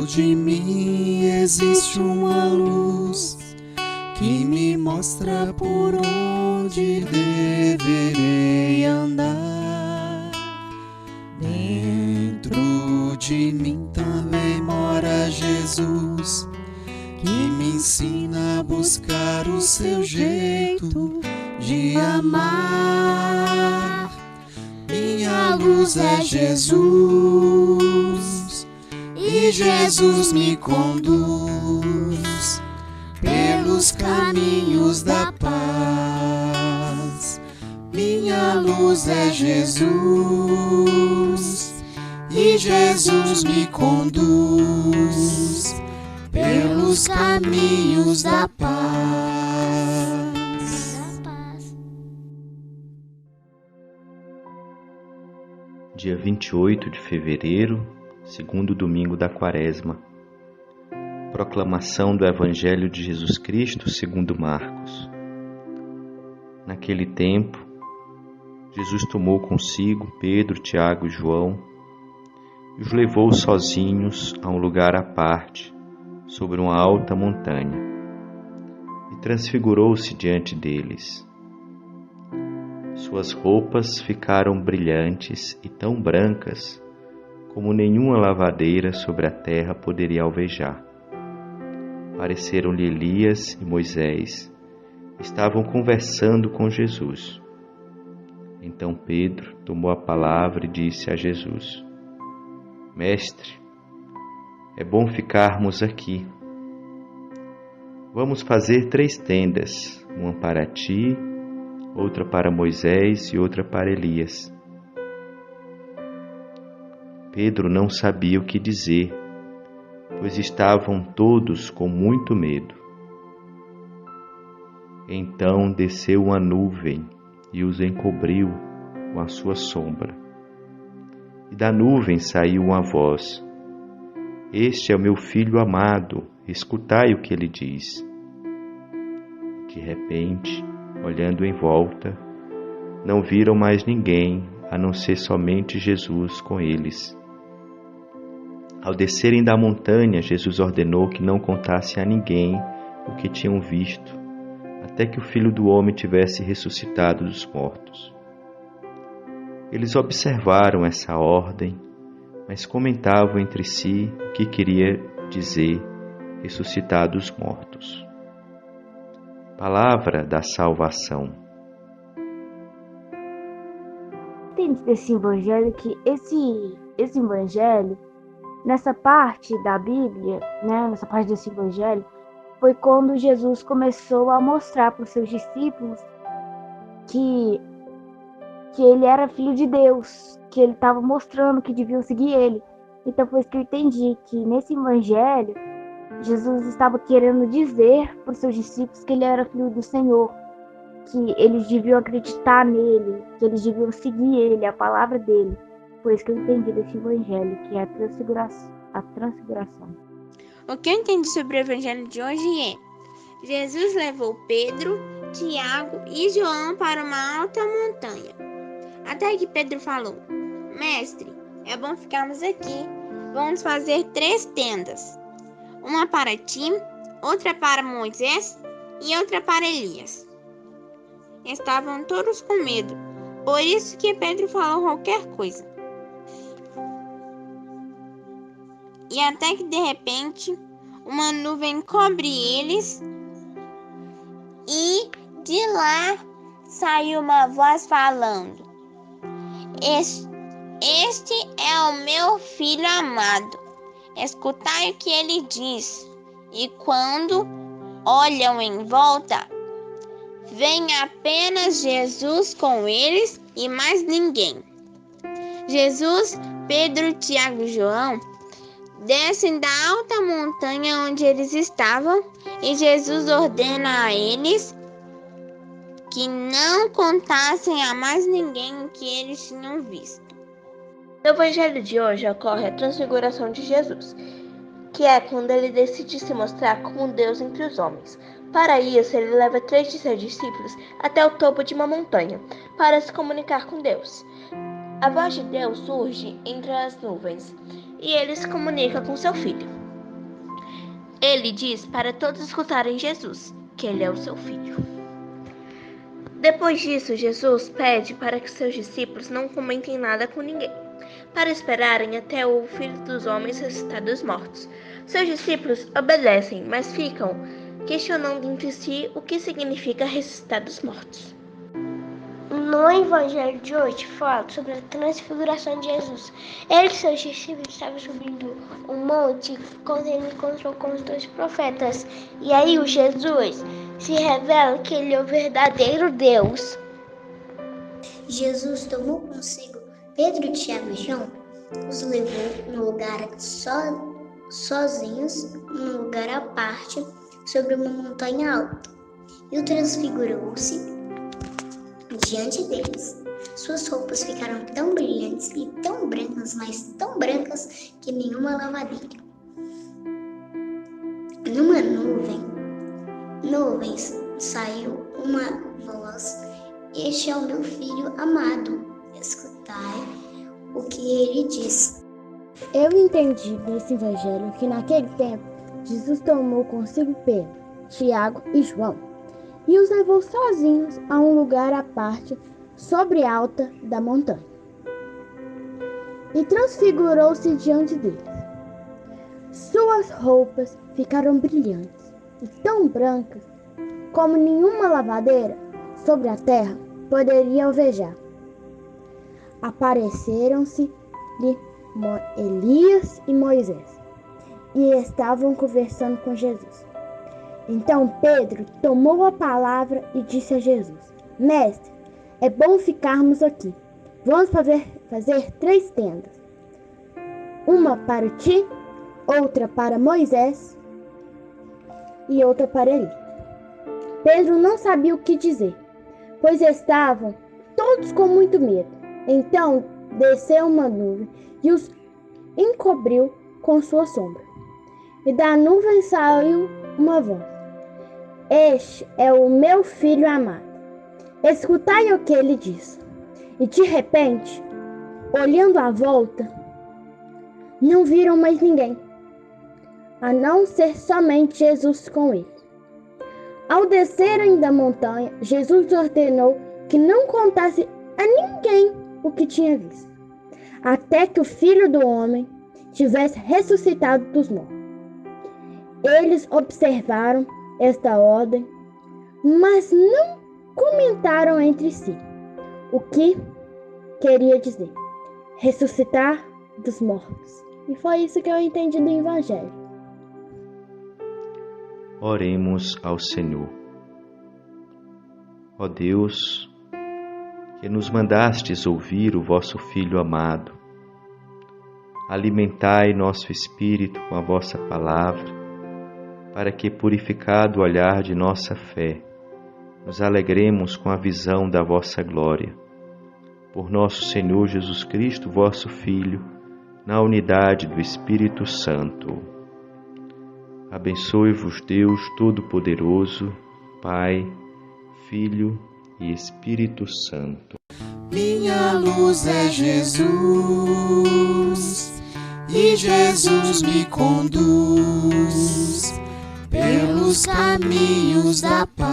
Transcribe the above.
Dentro de mim existe uma luz que me mostra por onde deverei andar. Dentro de mim também mora Jesus, que me ensina a buscar o seu jeito de amar. Minha luz é Jesus, e Jesus me conduz pelos caminhos da paz. Minha luz é Jesus, e Jesus me conduz pelos caminhos da paz. Dia 28 de fevereiro, segundo domingo da Quaresma. Proclamação do Evangelho de Jesus Cristo segundo Marcos. Naquele tempo, Jesus tomou consigo Pedro, Tiago e João e os levou sozinhos a um lugar à parte, sobre uma alta montanha, e transfigurou-se diante deles. Suas roupas ficaram brilhantes e tão brancas como nenhuma lavadeira sobre a terra poderia alvejar. Apareceram-lhe Elias e Moisés. Estavam conversando com Jesus. Então Pedro tomou a palavra e disse a Jesus: Mestre, é bom ficarmos aqui. Vamos fazer 3 tendas, uma para ti, outra para Moisés e outra para Elias. Pedro não sabia o que dizer, pois estavam todos com muito medo. Então desceu uma nuvem e os encobriu com a sua sombra. E da nuvem saiu uma voz: Este é o meu filho amado, escutai o que ele diz. De repente, olhando em volta, não viram mais ninguém, a não ser somente Jesus com eles. Ao descerem da montanha, Jesus ordenou que não contassem a ninguém o que tinham visto, até que o Filho do Homem tivesse ressuscitado dos mortos. Eles observaram essa ordem, mas comentavam entre si o que queria dizer ressuscitar dos mortos. Palavra da salvação. Entende desse evangelho que esse evangelho, nessa parte da Bíblia, nessa parte desse evangelho, foi quando Jesus começou a mostrar para os seus discípulos que ele era filho de Deus, que ele estava mostrando que deviam seguir ele. Então foi isso que eu entendi, que nesse evangelho Jesus estava querendo dizer para os seus discípulos que ele era filho do Senhor, que eles deviam acreditar nele, que eles deviam seguir ele, a palavra dele. Foi isso que eu entendi desse evangelho, que é a transfiguração. O que eu entendi sobre o evangelho de hoje é: Jesus levou Pedro, Tiago e João para uma alta montanha. Até que Pedro falou: Mestre, é bom ficarmos aqui. Vamos fazer 3 tendas. Uma para ti, outra para Moisés e outra para Elias. Estavam todos com medo, por isso que Pedro falou qualquer coisa. E até que de repente, uma nuvem cobre eles e de lá saiu uma voz falando: Este é o meu filho amado. Escutai o que ele diz. E quando olham em volta, vem apenas Jesus com eles e mais ninguém. Jesus, Pedro, Tiago e João descem da alta montanha onde eles estavam e Jesus ordena a eles que não contassem a mais ninguém o que eles tinham visto. No Evangelho de hoje ocorre a transfiguração de Jesus, que é quando ele decide se mostrar como Deus entre os homens. Para isso, ele leva 3 de seus discípulos até o topo de uma montanha para se comunicar com Deus. A voz de Deus surge entre as nuvens e ele se comunica com seu filho. Ele diz para todos escutarem Jesus, que ele é o seu filho. Depois disso, Jesus pede para que seus discípulos não comentem nada com ninguém, para esperarem até o Filho dos Homens ressuscitar dos mortos. Seus discípulos obedecem, mas ficam questionando entre si o que significa ressuscitar dos mortos. No evangelho de hoje fala sobre a transfiguração de Jesus. Ele e seus discípulos estavam subindo um monte quando ele encontrou com os 2 profetas. E aí o Jesus se revela que ele é o verdadeiro Deus. Jesus tomou consigo Pedro, Tiago e João, os levou num lugar sozinhos, num lugar à parte, sobre uma montanha alta, e o transfigurou-se diante deles. Suas roupas ficaram tão brilhantes e tão brancas, mas tão brancas que nenhuma lavadeira. Numa nuvens saiu uma voz: "Este é o meu filho amado, escutai o que ele diz." Eu entendi nesse evangelho que naquele tempo Jesus tomou consigo Pedro, Tiago e João e os levou sozinhos a um lugar à parte sobre a alta da montanha. E transfigurou-se diante deles. Suas roupas ficaram brilhantes e tão brancas como nenhuma lavadeira sobre a terra poderia alvejar. Apareceram-se-lhe Elias e Moisés e estavam conversando com Jesus. Então Pedro tomou a palavra e disse a Jesus: "Mestre, é bom ficarmos aqui. Vamos fazer 3 tendas. Uma para ti, outra para Moisés e outra para Eli." Pedro não sabia o que dizer, pois estavam todos com muito medo. Então desceu uma nuvem e os encobriu com sua sombra. E da nuvem saiu uma voz: "Este é o meu filho amado. Escutai o que ele diz." E de repente, olhando à volta, não viram mais ninguém, a não ser somente Jesus com eles. Ao descerem da montanha, Jesus ordenou que não contasse a ninguém o que tinha visto, até que o Filho do Homem tivesse ressuscitado dos mortos. Eles observaram esta ordem, mas não comentaram entre si o que queria dizer ressuscitar dos mortos. E foi isso que eu entendi do Evangelho. Oremos ao Senhor. Ó Deus, que nos mandastes ouvir o vosso Filho amado, alimentai nosso espírito com a vossa palavra, para que, purificado o olhar de nossa fé, nos alegremos com a visão da vossa glória. Por nosso Senhor Jesus Cristo, vosso Filho, na unidade do Espírito Santo. Abençoe-vos Deus Todo-Poderoso, Pai, Filho e Espírito Santo. Minha luz é Jesus, e Jesus me conduz pelos caminhos da paz.